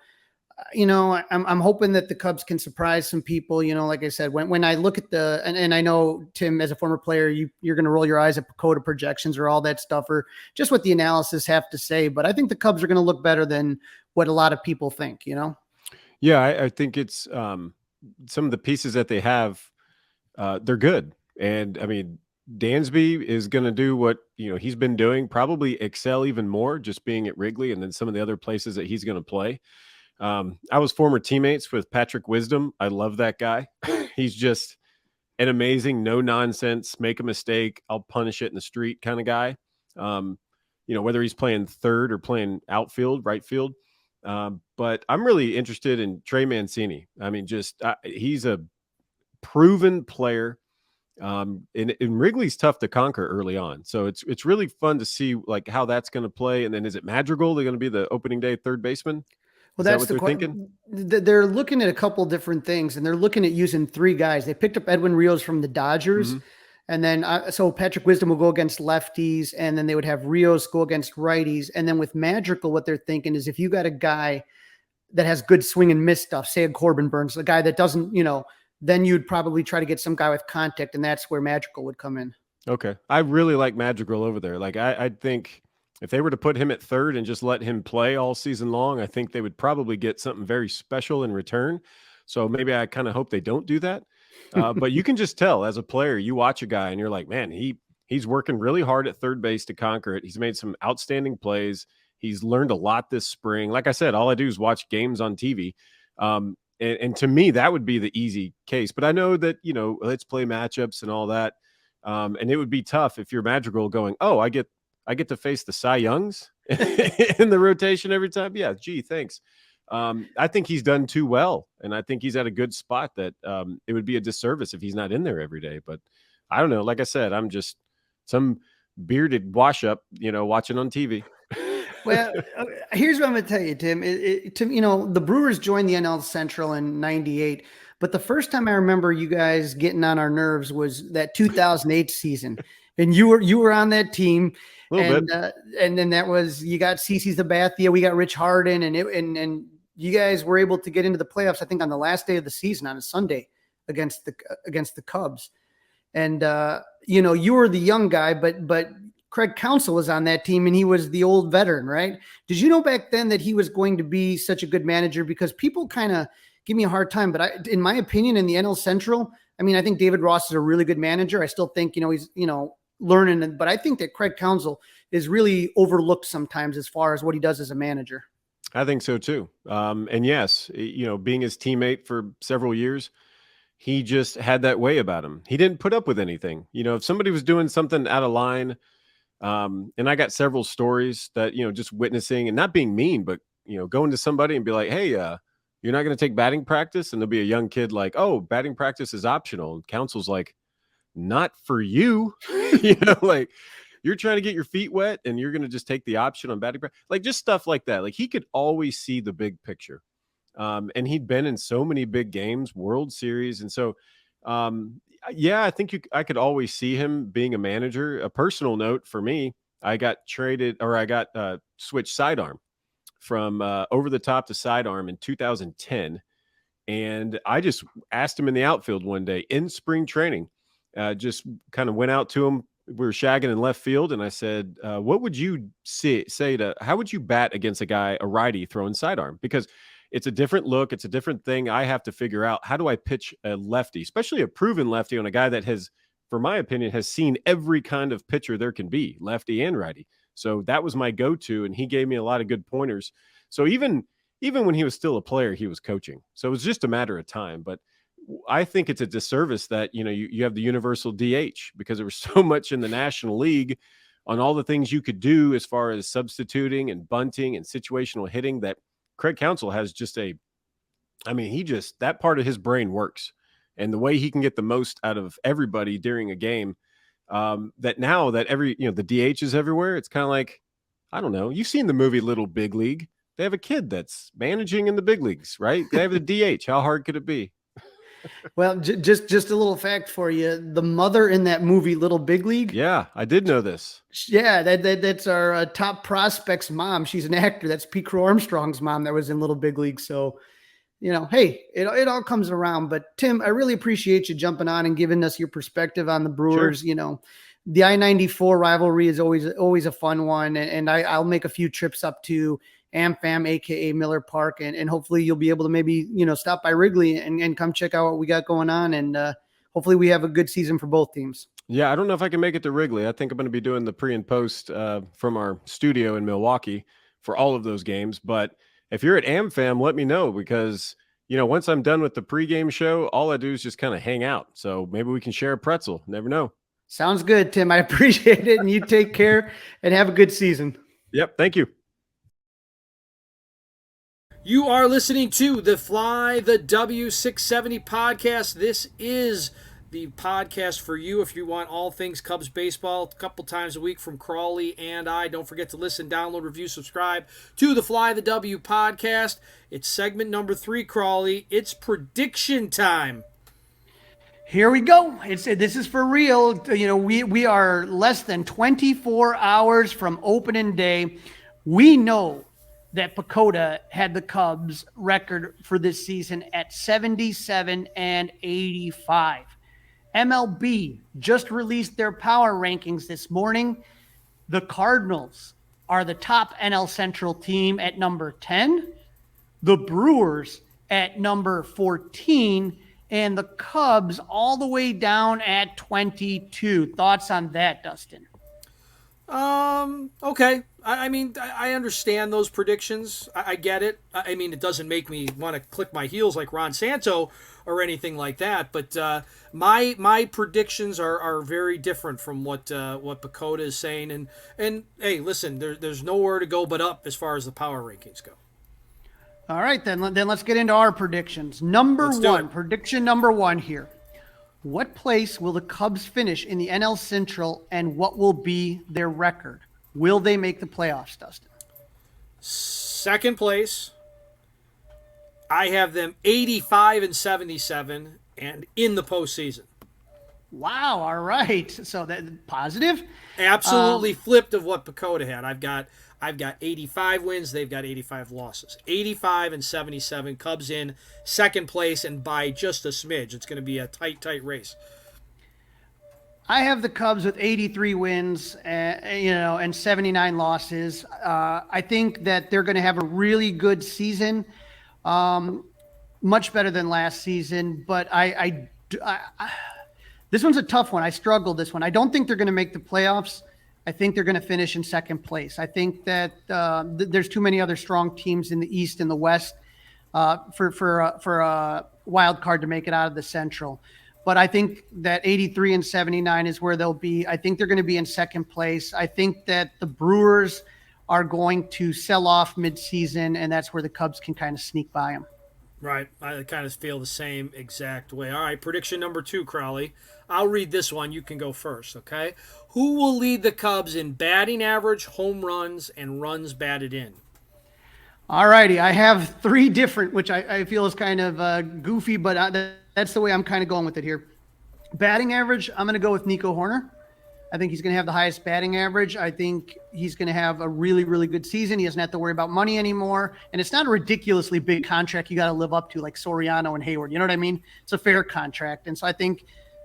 I'm hoping that the Cubs can surprise some people. Like I said, when I look at and I know, Tim, as a former player, you're going to roll your eyes at PECOTA projections or all that stuff, or just what the analysis have to say. But I think the Cubs are going to look better than what a lot of people think, Yeah, I think it's some of the pieces that they have, they're good. And I mean, Dansby is going to do what, he's been doing, probably excel even more just being at Wrigley and then some of the other places that he's going to play. I was former teammates with Patrick Wisdom. I love that guy. He's just an amazing, no nonsense, make a mistake, I'll punish it in the street kind of guy. Whether he's playing third or playing outfield, right field. But I'm really interested in Trey Mancini. I mean, he's a proven player. And Wrigley's tough to conquer early on. So it's really fun to see like how that's going to play. And then is it Madrigal? They're going to be the opening day third baseman? Well, Is that that's what the they're question. thinking? They're looking at a couple different things, and they're looking at using three guys. They picked up Edwin Rios from the Dodgers, and then so Patrick Wisdom will go against lefties, and then they would have Rios go against righties. And then with Madrigal, what they're thinking is if you got a guy that has good swing and miss stuff, say a Corbin Berns, a guy that doesn't, then you'd probably try to get some guy with contact, and that's where Madrigal would come in. Okay. I really like Madrigal over there. Like I think if they were to put him at third and just let him play all season long, I think they would probably get something very special in return. So maybe I kind of hope they don't do that. But you can just tell as a player, you watch a guy and you're like, man, he's working really hard at third base to conquer it. He's made some outstanding plays. He's learned a lot this spring. Like I said, all I do is watch games on TV. And to me, that would be the easy case. But I know that, let's play matchups and all that. And it would be tough if you're Madrigal going, oh, I get to face the Cy Youngs in the rotation every time. Yeah, gee, thanks. I think he's done too well, and I think he's at a good spot that it would be a disservice if he's not in there every day. But I don't know. Like I said, I'm just some bearded wash up, watching on TV. Well, here's what I'm going to tell you, Tim. The Brewers joined the NL Central in '98, but the first time I remember you guys getting on our nerves was that 2008 season, and you were on that team. And then that was, you got CC Sabathia, we got Rich Harden, and you guys were able to get into the playoffs, I think, on the last day of the season on a Sunday against the Cubs. And you were the young guy, but Craig Counsel was on that team, and he was the old veteran, right? Did you know back then that he was going to be such a good manager? Because people kind of give me a hard time, but in my opinion, in the NL Central, I mean, I think David Ross is a really good manager. I still think, he's, learning, but I think that Craig Counsel is really overlooked sometimes as far as what he does as a manager. I think so too. And yes, being his teammate for several years, he just had that way about him. He didn't put up with anything. If somebody was doing something out of line, and I got several stories that, just witnessing and not being mean, but, going to somebody and be like, hey, you're not going to take batting practice. And there'll be a young kid like, oh, batting practice is optional. And Counsel's like, not for you. Like you're trying to get your feet wet and you're going to just take the option on batting practice. Like just stuff like that. Like he could always see the big picture. And he'd been in so many big games, World Series. And so, yeah, I think I could always see him being a manager. A personal note for me, I got switched sidearm from over the top to sidearm in 2010. And I just asked him in the outfield one day in spring training, just kind of went out to him. We were shagging in left field. And I said, what would you how would you bat against a righty throwing sidearm? Because it's a different look. It's a different thing. I have to figure out, how do I pitch a lefty, especially a proven lefty, on a guy that has, for my opinion, has seen every kind of pitcher there can be, lefty and righty. So that was my go-to, and he gave me a lot of good pointers. So even when he was still a player, he was coaching. So it was just a matter of time. But I think it's a disservice that, you have the universal DH, because there was so much in the National League on all the things you could do as far as substituting and bunting and situational hitting, that Craig Counsel has that part of his brain works. and the way he can get the most out of everybody during a game. That now that the DH is everywhere, it's kind of like, I don't know. You've seen the movie Little Big League. They have a kid that's managing in the big leagues, right? They have the DH. How hard could it be? Well, just a little fact for you. The mother in that movie, Little Big League. Yeah, I did know this. Yeah, that's our top prospect's mom. She's an actor. That's Pete Crow Armstrong's mom that was in Little Big League. So, hey, it all comes around. But Tim, I really appreciate you jumping on and giving us your perspective on the Brewers. Sure. The I-94 rivalry is always a fun one. And I'll make a few trips up to AmFam, aka Miller Park, and hopefully you'll be able to maybe stop by Wrigley and come check out what we got going on, and hopefully we have a good season for both teams. Yeah, I don't know if I can make it to Wrigley. I think I'm going to be doing the pre and post from our studio in Milwaukee for all of those games. But if you're at AmFam, let me know, because once I'm done with the pregame show, all I do is just kind of hang out. So maybe we can share a pretzel. Never know. Sounds good, Tim. I appreciate it, and you take care and have a good season. Yep, thank you. You are listening to the Fly the W670 podcast. This is the podcast for you if you want all things Cubs baseball a couple times a week from Crawly and I. Don't forget to listen, download, review, subscribe to the Fly the W podcast. It's segment number 3, Crawly. It's prediction time. Here we go. This is for real. We are less than 24 hours from opening day. We know that Pacoda had the Cubs record for this season at 77 and 85. MLB just released their power rankings this morning. The Cardinals are the top NL Central team at number 10, the Brewers at number 14, and the Cubs all the way down at 22. Thoughts on that, Dustin? Okay. I understand those predictions. I get it. It doesn't make me want to click my heels like Ron Santo or anything like that. But my predictions are very different from what Pacoda is saying. And hey, listen, there's nowhere to go but up as far as the power rankings go. All right, then let's get into our predictions. Prediction number 1 here. What place will the Cubs finish in the NL Central, and what will be their record? Will they make the playoffs, Dustin? Second place. I have them 85 and 77 and in the postseason. Wow, all right. So that positive? Absolutely flipped of what Pacoda had. I've got 85 wins. They've got 85 losses. 85 and 77. Cubs in second place, and by just a smidge. It's going to be a tight race. I have the Cubs with 83 wins, and 79 losses. I think that they're going to have a really good season, much better than last season. But this one's a tough one. I struggled this one. I don't think they're going to make the playoffs. I think they're going to finish in second place. I think that there's too many other strong teams in the East and the West for a wild card to make it out of the Central. But I think that 83 and 79 is where they'll be. I think they're going to be in second place. I think that the Brewers are going to sell off midseason, and that's where the Cubs can kind of sneak by them. Right. I kind of feel the same exact way. All right, prediction number 2, Crawly. I'll read this one. You can go first, okay? Who will lead the Cubs in batting average, home runs, and runs batted in? All righty. I have 3 different, which I feel is kind of goofy, but that's the way I'm kind of going with it here. Batting average, I'm going to go with Nico Hoerner. I think he's going to have the highest batting average. I think he's going to have a really, really good season. He doesn't have to worry about money anymore. And it's not a ridiculously big contract you got to live up to like Soriano and Hayward. You know what I mean? It's a fair contract. And so I think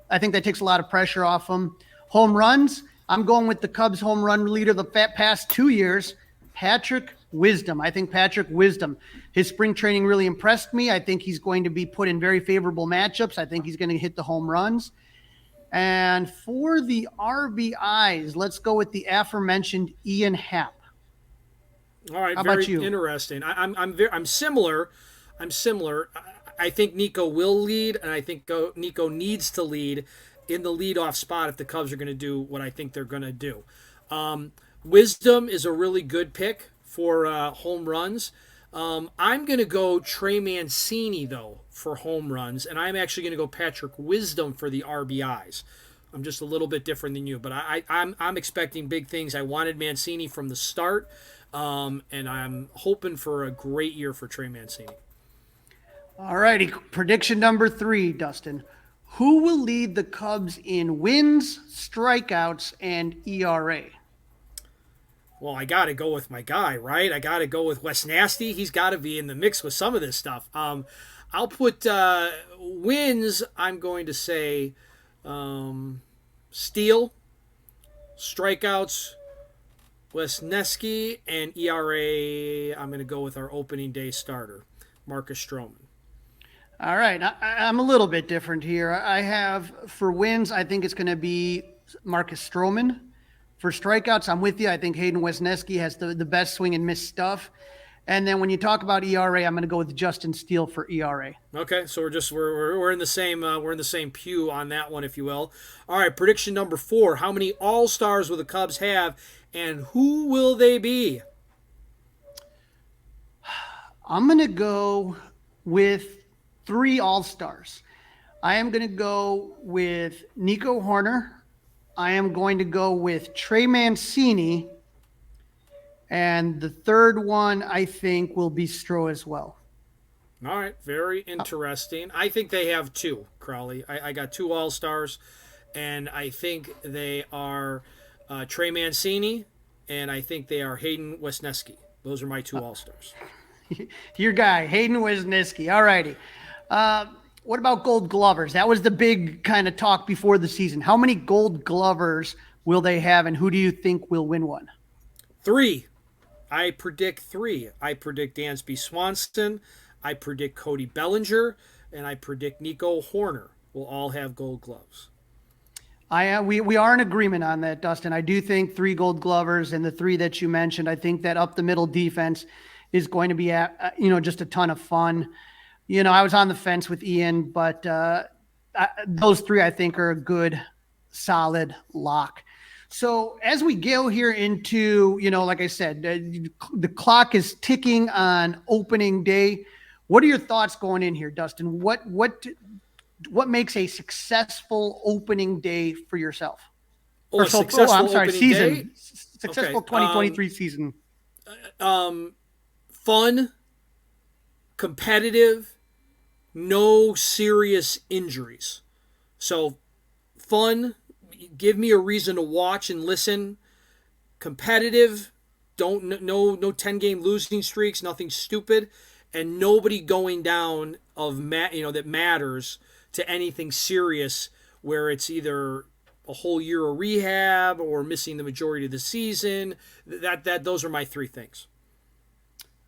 that takes a lot of pressure off him. Home runs, I'm going with the Cubs home run leader the past 2 years, Patrick Wisdom. I think Patrick Wisdom, his spring training really impressed me. I think he's going to be put in very favorable matchups. I think he's going to hit the home runs. And for the RBIs, let's go with the aforementioned Ian Happ. All right, how very about you? Interesting. I'm similar. I think Nico will lead, and I think Nico needs to lead in the leadoff spot if the Cubs are going to do what I think they're going to do. Wisdom is a really good pick for home runs. I'm going to go Trey Mancini, though, for home runs, and I'm actually going to go Patrick Wisdom for the RBIs. I'm just a little bit different than you, but I'm expecting big things. I wanted Mancini from the start, and I'm hoping for a great year for Trey Mancini. All righty. Prediction number 3, Dustin. Who will lead the Cubs in wins, strikeouts, and ERA? Well, I got to go with my guy, right? I got to go with Wes Nasty. He's got to be in the mix with some of this stuff. I'll put wins, I'm going to say Steele, strikeouts, Wesneski, and ERA, I'm going to go with our opening day starter, Marcus Stroman. All right. I'm a little bit different here. I have, for wins, I think it's going to be Marcus Stroman. For strikeouts, I'm with you. I think Hayden Wesneski has the best swing and miss stuff. And then when you talk about ERA, I'm going to go with Justin Steele for ERA. Okay, so we're in the same pew on that one, if you will. All right, prediction number 4: how many All-Stars will the Cubs have, and who will they be? I'm going to go with 3 All-Stars. I am going to go with Nico Hoerner. I am going to go with Trey Mancini. And the third one, I think, will be Stroh as well. All right, very interesting. I think they have 2, Crawly. I got 2 All-Stars, and I think they are Trey Mancini, and I think they are Hayden Wesneski. Those are my 2 All-Stars. Your guy, Hayden Wesneski. All righty. What about Gold Glovers? That was the big kind of talk before the season. How many Gold Glovers will they have, and who do you think will win one? 3. I predict 3. I predict Dansby Swanson. I predict Cody Bellinger, and I predict Nico Hoerner will all have Gold Gloves. We are in agreement on that, Dustin. I do think 3 Gold Glovers, and the 3 that you mentioned, I think that up the middle defense is going to be just a ton of fun. I was on the fence with Ian, but those 3 I think are a good, solid lock. So as we go here into, like I said, the clock is ticking on opening day. What are your thoughts going in here, Dustin? What makes a successful opening day for yourself? Successful season. Day? Successful 2023 season. Fun, competitive, no serious injuries. So fun, give me a reason to watch and listen. Competitive, no 10-game losing streaks, nothing stupid, and nobody going down that matters to anything serious where it's either a whole year of rehab or missing the majority of the season. Those are my 3 things.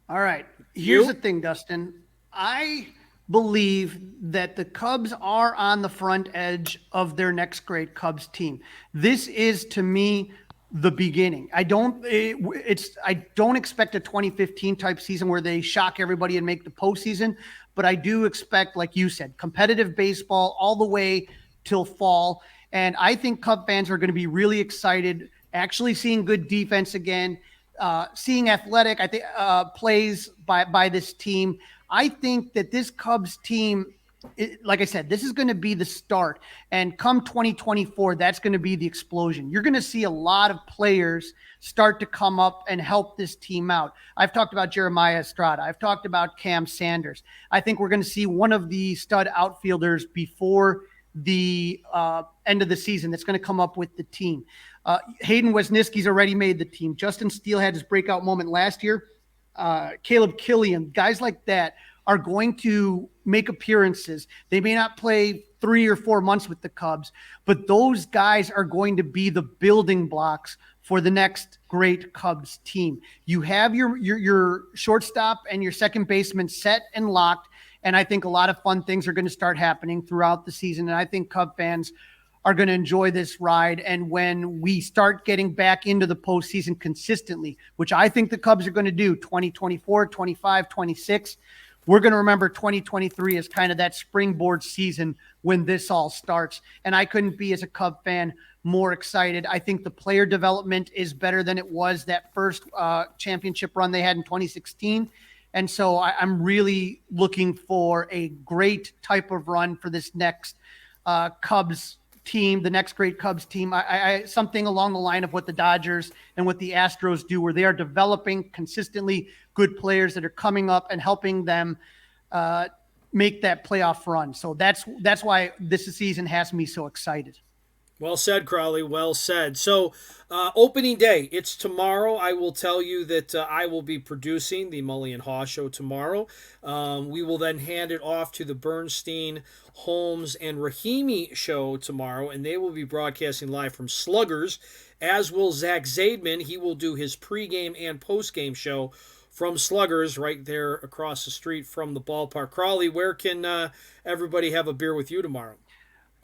All right. Here's the thing, Dustin. I believe that the Cubs are on the front edge of their next great Cubs team. This is, to me, the beginning. I don't expect a 2015 type season where they shock everybody and make the postseason, but I do expect, like you said, competitive baseball all the way till fall. And I think Cub fans are going to be really excited, actually seeing good defense again, seeing athletic, plays by this team. I think that this Cubs team, like I said, this is going to be the start. And come 2024, that's going to be the explosion. You're going to see a lot of players start to come up and help this team out. I've talked about Jeremiah Estrada. I've talked about Cam Sanders. I think we're going to see one of the stud outfielders before the end of the season that's going to come up with the team. Hayden Wesneski's already made the team. Justin Steele had his breakout moment last year. Caleb Killian, guys like that are going to make appearances. They may not play 3 or 4 months with the Cubs, but those guys are going to be the building blocks for the next great Cubs team. You have your shortstop and your second baseman set and locked, and I think a lot of fun things are going to start happening throughout the season, and I think Cub fans are going to enjoy this ride. And when we start getting back into the postseason consistently, which I think the Cubs are going to do 2024, 25, 26, we're going to remember 2023 as kind of that springboard season when this all starts. And I couldn't be, as a Cub fan, more excited. I think the player development is better than it was that first championship run they had in 2016. And so I'm really looking for a great type of run for this next Cubs team, the next great Cubs team. I something along the line of what the Dodgers and what the Astros do, where they are developing consistently good players that are coming up and helping them make that playoff run. So that's why this season has me so excited. Well said, Crawly. Well said. So, opening day, it's tomorrow. I will tell you that I will be producing the Mully and Haw show tomorrow. We will then hand it off to the Bernstein, Holmes, and Rahimi show tomorrow, and they will be broadcasting live from Sluggers, as will Zach Zaidman. He will do his pregame and postgame show from Sluggers right there across the street from the ballpark. Crawly, where can everybody have a beer with you tomorrow?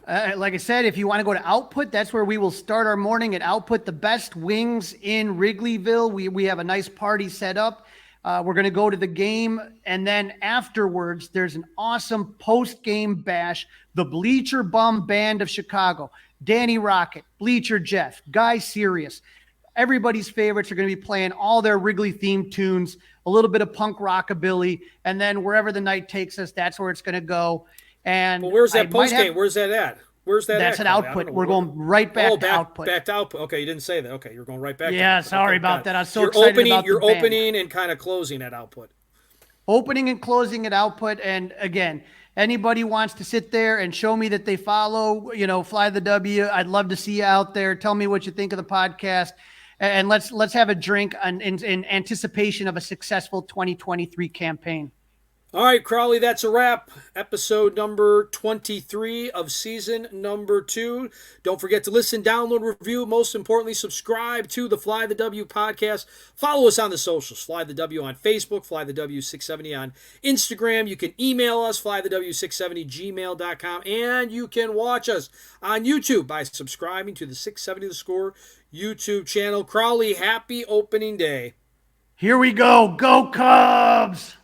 Like I said, if you want to go to Output, that's where we will start our morning at Output, the best wings in Wrigleyville. We have a nice party set up. We're going to go to the game, and then afterwards, there's an awesome post-game bash. The Bleacher Bum Band of Chicago, Danny Rocket, Bleacher Jeff, Guy Sirius. Everybody's favorites are going to be playing all their Wrigley-themed tunes, a little bit of punk rockabilly, and then wherever the night takes us, that's where it's going to go. And well, where's that post game? Where's that at? Where's that? That's at Output. We're going right back to Output. Back to Output. Okay, you didn't say that. Okay, you're going right back. Yeah, to sorry about that. I was so excited about You're the band. opening and kind of closing at Output. Opening and closing at Output, and again, anybody wants to sit there and show me that they follow, Fly the W. I'd love to see you out there. Tell me what you think of the podcast, and let's have a drink in anticipation of a successful 2023 campaign. All right, Crawly, that's a wrap. Episode number 23 of season number 2. Don't forget to listen, download, review. Most importantly, subscribe to the Fly the W podcast. Follow us on the socials. Fly the W on Facebook, Fly the W670 on Instagram. You can email us, flythew670gmail.com. And you can watch us on YouTube by subscribing to the 670 The Score YouTube channel. Crawly, happy opening day. Here we go. Go Cubs!